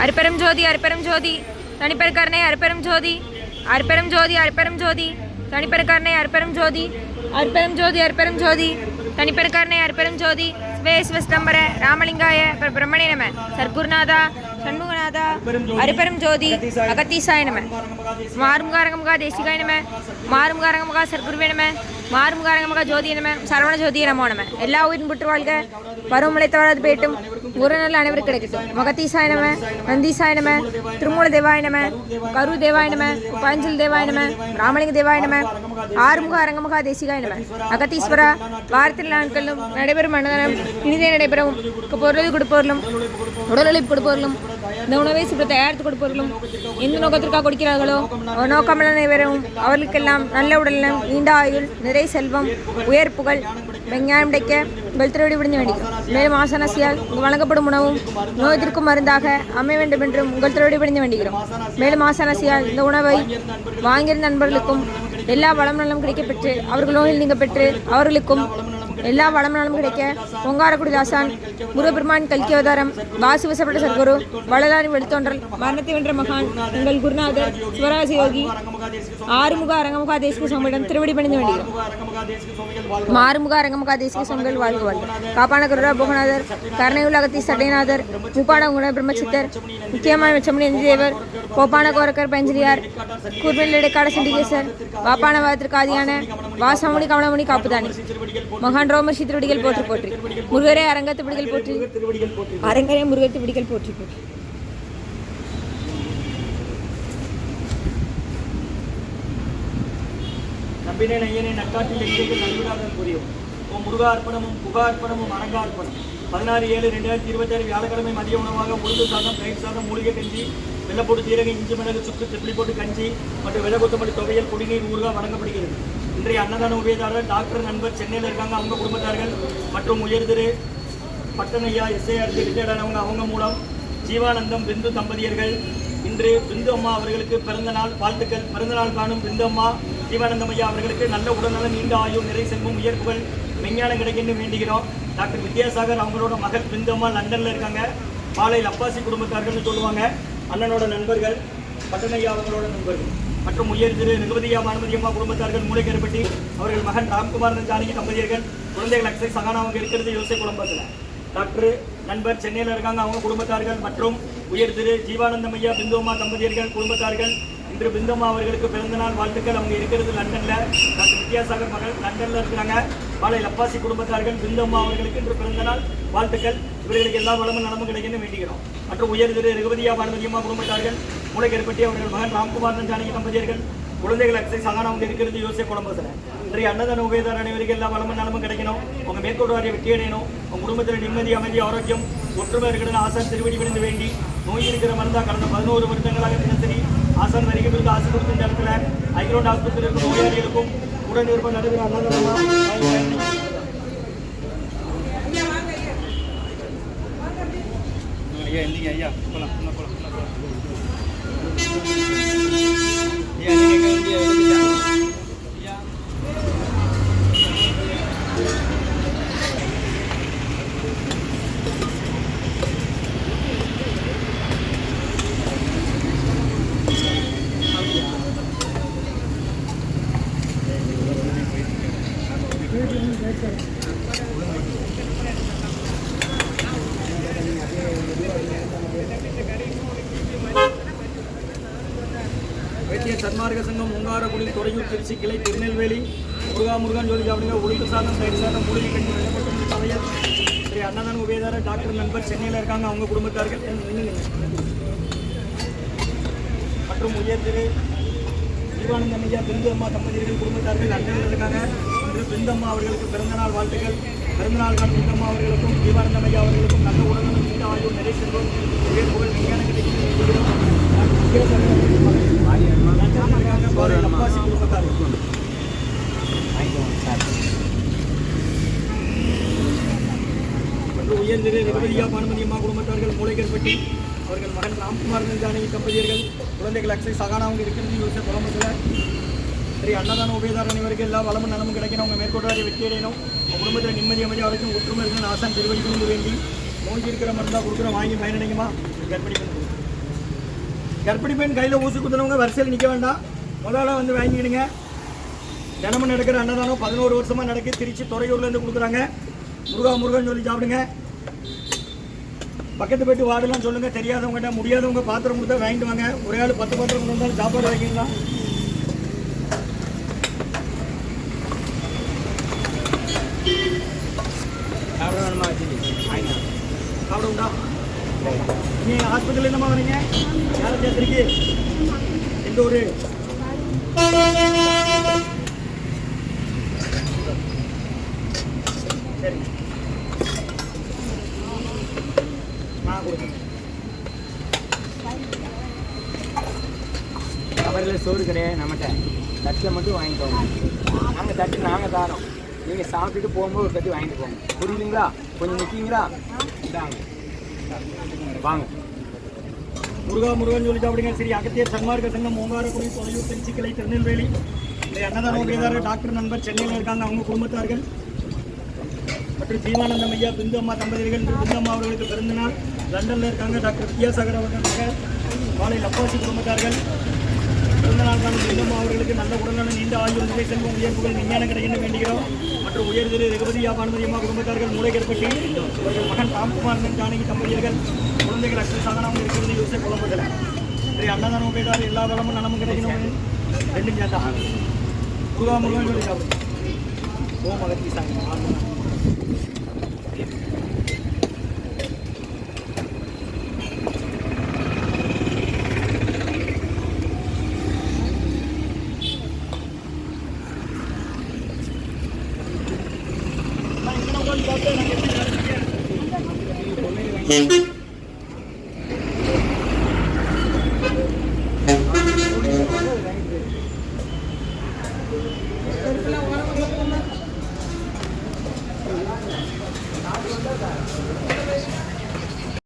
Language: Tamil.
அருப்பெரும் ஜோதி அருப்பெரும் ஜோதி தனிப்பெரும் கருணை அருப்பெரும் ஜோதி அருப்பெரும் ஜோதி அருப்பெரும் ஜோதி தனிப்பெரும் கருணை அருப்பெரும் ஜோதி அருப்பெரும் ஜோதி அருப்பெரும் ஜோதி தனிப்பெரும் கருணை அருப்பெரும் ஜோதி ஸ்வேஸ்வஸ்தம்பர ராமலிங்காய பிரம்மணே நம சர்க்குருநாதா சண்முகநாதா அருப்பெரும் ஜோதி அகத்தீசாய நம மாறுமுகாரங்கமுகா தேசிகாய நம மாறுமுகாரங்கமுகா சர்க்குருவே நம மாறுமுகாரங்கமுகா ஜோதிய நம சரவண ஜோதிய நமோ நம எல்லா உயிரும் புற்று வாழ்க பருவமழை தவறாது போயிட்டும் ஒரு நாள் அனைவருக்கு கிடைக்கட்டும் மகத்தீசாய நம நந்தீசாய நம திருமூல தேவாய நம கரு தேவாய நம உபாஞ்சல் தேவாய நம ராமலிங்க தேவாய நம ஆறுமுக அரங்கமுகா தேசிகாய நம அகத்தீஸ்வரா வாரத்தில் நாட்களும் நடைபெறும் அன்னதானம் இனிதே நடைபெறவும் பொருள் கொடுப்பவர்களும் உடலுழைப்பு கொடுப்பவர்களும் இந்த உணவை சுற்று தயாரித்து கொடுப்பவர்களும் எந்த நோக்கத்திற்காக கொடுக்கிறார்களோ நோக்கமென நிறைவேறவும் அவர்களுக்கெல்லாம் நல்ல உடல்நலம் நீண்ட ஆயுள் நிறை செல்வம் உயர் புகழ் விஞ்ஞானம் கிடைக்க உங்கள் திருவடி விடுந்து வேண்டிக்கிறோம். மேலும் ஆசனசியால் வழங்கப்படும் உணவும் நோயத்திற்கும் மருந்தாக அமைய வேண்டும் என்றும் உங்கள் திருவடி விடுந்து வேண்டிக்கிறோம். மேலும் ஆசனசியால் இந்த உணவை வாங்கியிருந்த நண்பர்களுக்கும் எல்லா வளம் நலம் கிடைக்கப்பெற்று அவர்கள் நோயில் நீங்க பெற்று அவர்களுக்கும் எல்லா வளம் நலம் கிடைக்க பொங்காரக்குடி தாசான் முருகப்பெருமான் கல்கி அவதாரம் வாசு வசப்பட்ட சர்க்குரு வள்ளலாரின் வெளித்தோன்றல் மரணத்தை வென்ற மகான் உங்கள் குருநாதர் சிவராஜ யோகி ஆறுமுக அரங்கமுகா தேசிக சுவாமியிடம் திருவடி பணிந்து வேண்டுகிறோம். மாறுமுக அரங்கமுகா தேசிக சுவாமிகள் வாழ்க வாழ்க. காப்பான குருரா போகநாதர் கருணையுள்ள அகத்தி சடையநாதர் முப்பான குண பிரம்மச்சித்தர் முக்கியமான வெச்சமணி தேவர் கோப்பான கோரக்கர் பஞ்சரியார் கூர்மெல் இடைக்கால சிண்டிகேசர் வாப்பான வாதத்திற்கு ஆதியான வாசமணி கமலமணி காப்புதானி மகான் ரோமர்ஷி திருவடிகள் போற்றி போற்றி முருகரே அரங்கத்து பிடிகள் போற்றி அரங்கரே முருகத்து பிடிகள் போற்றி போற்றி. நம்பினே நையனே நட்டாற்றில் எங்களுக்கு நல்விடாதல் புரியும். ஓம் முருகார்ப்பணமும் புகார்ப்பணமும் அரங்கார்ப்பணம் 16/7/2026 வியாழக்கிழமை மதிய உணவாக உளுந்து சாதம் தயிர் சாதம் மூலிகை கஞ்சி வெள்ளப்போட்டு சீரக இஞ்சி மிளகு சுக்கு திப்பிலி போட்டு கஞ்சி மற்றும் வெள்ளக்கொத்தமல்லி துவையல் குடிநீர் ஊறுகாய் வழங்கப்படுகிறது. இன்றைய அன்னதான உபயதாரர் டாக்டர் நண்பர் சென்னையில் இருக்காங்க, அவங்க குடும்பத்தார்கள் மற்றும் உயர் திரு பட்டனையா எஸ்ஐஆர் ரிட்டையர்டானவங்க, அவங்க மூலம் ஜீவானந்தம் பிந்து தம்பதியர்கள் இன்று பிந்து அம்மா அவர்களுக்கு பிறந்த நாள் வாழ்த்துக்கள். பிறந்தநாள் காணும் பிந்து அம்மா ஜீவானந்தம் ஐயா அவர்களுக்கு நல்ல உடல்நலம் நீண்ட ஆயுள் நிறை செல்வம் உயர் புகழ் விஞ்ஞானம் கிடைக்குன்னு வேண்டுகிறோம். டாக்டர் வித்யாசாகர் அவங்களோட மகள் பிந்து அம்மா லண்டனில் இருக்காங்க. பாளையில் அப்பாசி குடும்பத்தார்கள்னு சொல்லுவாங்க. அண்ணனோட நண்பர்கள் பட்டனையா அவங்களோட நண்பர்கள் மற்றும் உயர் திரு நிகவதியா பானுமதி அம்மா குடும்பத்தார்கள் மூளைக்கருப்பட்டி அவர்கள் மகன் ராம்குமார் ஜானகி தம்பதியர்கள் குழந்தைகள் அக்ஸை சகானா அவங்க இருக்கிறது யோசை குழம்பத்தில். டாக்டர் நண்பர் சென்னையில் இருக்காங்க, அவங்க குடும்பத்தார்கள் மற்றும் உயர் திரு ஜீவானந்தம் ஐயா பிந்துவம்மா தம்பதியர்கள் குடும்பத்தார்கள் இன்று பிந்தம்மா அவர்களுக்கு பிறந்தநாள் வாழ்த்துக்கள். அவங்க இருக்கிறது லண்டனில். டாக்டர் வித்யாசாகர் மகள் லண்டனில் இருக்கிறாங்க. பாளையில் அப்பாசி குடும்பத்தார்கள் பிந்தம்மா அவர்களுக்கு இன்று பிறந்தநாள் வாழ்த்துக்கள். இவர்களுக்கு எல்லா வளமும் நலமும் கிடைக்குன்னு வேண்டுகிறோம். மற்றும் உயர் திரு நிகவதியா பானுமதி அம்மா குடும்பத்தார்கள் மூளைக்கருப்பட்டி அவர்கள் மகன் ராம்குமார் ஜானகி தம்பதியர்கள் குழந்தைகள் அக்ஸை சகானா அவங்க இருக்கிறது யோசை குழம்பத்தில். இன்றைய அன்னதான உபயதார அனைவருக்கு எல்லா வளமும் நலமும் கிடைக்கணும். உங்க மேற்கொண்டு வாரிய வெற்றி அடையணும். உங்க குடும்பத்தில் நிம்மதி அமைதி ஆரோக்கியம் ஒற்றுமை இருக்கணும்னு ஆசான் திருவடி விழுந்து வேண்டி நோய் இருக்கிற மருந்தா கடந்த 11 வருடங்களாக தினசரி ஆசான் வரைக்கும் ஆசை கொடுத்த இந்த இடத்துல ஐக்ரோண்ட் ஆஸ்பத்திரி இருக்கும் நோயாளிகளுக்கும் உடன் இருப்ப நடுகிற அன்னதானமா ஐயா வைத்திய சன்மார்க்க சங்கம் முங்காரக்குடி துறையூர் திருச்சி கிளை திருநெல்வேலி முருகன் ஜோதி அப்படிங்க உளுந்து சாதம் தயிர் சாதம் மூலிகை கஞ்சி வெள்ளப்பட்டு சமையல். ஸ்ரீ அன்னதான உபயதாரர் டாக்டர் நண்பர் சென்னையில் இருக்காங்க, அவங்க குடும்பத்தார்கள் மற்றும் உயர் திரு ஜீவானந்தம் ஐயா பிந்து அம்மா தம்பதியர்கள் குடும்பத்தார்கள் லண்டனில் இருக்காங்க. இன்று பிந்தம்மா அவர்களுக்கு பிறந்தநாள் வாழ்த்துக்கள். பிறந்தநாள் கால பிந்தம்மா அவர்களுக்கும் ஜீவானந்தம் ஐயா அவர்களுக்கும் நல்ல உடல்நலம் நீண்ட ஆயுள் நிறை செல்வம் உயர் புகழ் விஞ்ஞானம் கிடைக்கும். மற்றும் உயர் திரு நிகவதியா பானுமதி அம்மா குடும்பத்தார்கள் மூளைக்கருப்பட்டி அவர்கள் மகன் ராம்குமார் ஜானகி தம்பதியர்கள் குழந்தைகள் அக்ஸை சகானா அவங்க இருக்கிறது யோசை குழம்பத்தில். சரி அன்னதான உபயதார அனைவருக்கு எல்லா வளமும் நலமும் கிடைக்கணும். அவங்க மேற்கொண்டாரி வெற்றி அடையணும். உங்கள் குடும்பத்தில் நிம்மதி அமைதி வரைக்கும் ஒற்றுமை இருக்கணும். ஆசான் திருவடி கொண்டு வேண்டி நோய் இருக்கிற மருந்தாக கொடுக்குற வாங்கி பயனடைங்கம்மா கர்ப்பிணி கர்ப்பிணி பெண் கையில் ஊசி குத்துனவங்க வரிசையில் நிற்க வேண்டாம், முதல்ல வந்து வாங்கிக்கிடுங்க. தினமும் நடக்கிற அன்னதானம் 11 வருஷமாக நடக்குது. திருச்சி துறையூர்லேருந்து கொடுக்குறாங்க. முருகன் சொல்லி சாப்பிடுங்க. பக்கத்து போய்ட்டு வார்டுலாம் சொல்லுங்கள். தெரியாதவங்ககிட்ட முடியாதவங்க பாத்திரம் கொடுத்தா வாங்கிட்டு வாங்க. ஒரே ஆள் 10 பாத்திரம் கொண்டு வந்தாலும் சாப்பாடு வாங்கிக்கலாம். சாப்பிட வேணுமா வச்சு சாப்பிட உண்டா? நீங்கள் ஹாஸ்பிட்டல் என்னமா வரீங்க? யாரை சேர்த்துருக்கு? எந்த ஊர்? சரி கவரில் சோறு கிடையாது நம்மகிட்ட, தட்டில் மட்டும் வாங்கிக்கோங்க. நாங்கள் தட்டு நாங்கள் தாரோம், நீங்கள் சாப்பிட்டுட்டு போகும்போது ஒரு தட்டு வாங்கிட்டு போங்க. புரியுதுங்களா? கொஞ்சம் நிற்கிங்களா? இதாங்க வாங்க. முருகன் சொல்லி சாப்பிடுங்க. சரி அகத்தியர் சன்மார்க்க சங்கம் ஓங்காரக்குடி தொலையூர் திருச்சி கிளை திருநெல்வேலி. இந்த அன்னதான உபயதாரர் டாக்டர் நண்பர் சென்னையில் இருக்காங்க, அவங்க குடும்பத்தார்கள். மற்றும் ஜீவானந்தம் ஐயா பிந்து அம்மா தம்பதிகள். பிந்து அம்மா அவர்களுக்கு பிறந்த நாள். லண்டனில் இருக்காங்க. டாக்டர் வித்யாசாகர் அவர்கள் காலை லப்பாசி குடும்பத்தார்கள். பிறந்த நாள் காணும் பிந்து அம்மா அவர்களுக்கு நல்ல உடல்நலம், நீண்ட ஆயுள், நிலை செல்வம், உயர்வுகள், விஞ்ஞானம் கிடைக்க வேண்டுகிறோம். மற்றும் உயர்திரு ரகுபதியா பானுமதி அம்மா குடும்பத்தார்கள். மூளைகற்பட்டி அவர்கள் மகன் ராம்குமார் ஜானகி தம்பதியர்கள். குழந்தைகள் அக்ஷர் சாதனம் இருக்கிறது யோசிச்சு குழம்புதல. சரி அன்னதானம் உபயதாரர் எல்லா வளமும் நலமும் கிடைக்கணும். ரெண்டும் சேர்த்தா முருகன் சொல்லி சாப்பிடும். ஓம் அகத்தி சாமி.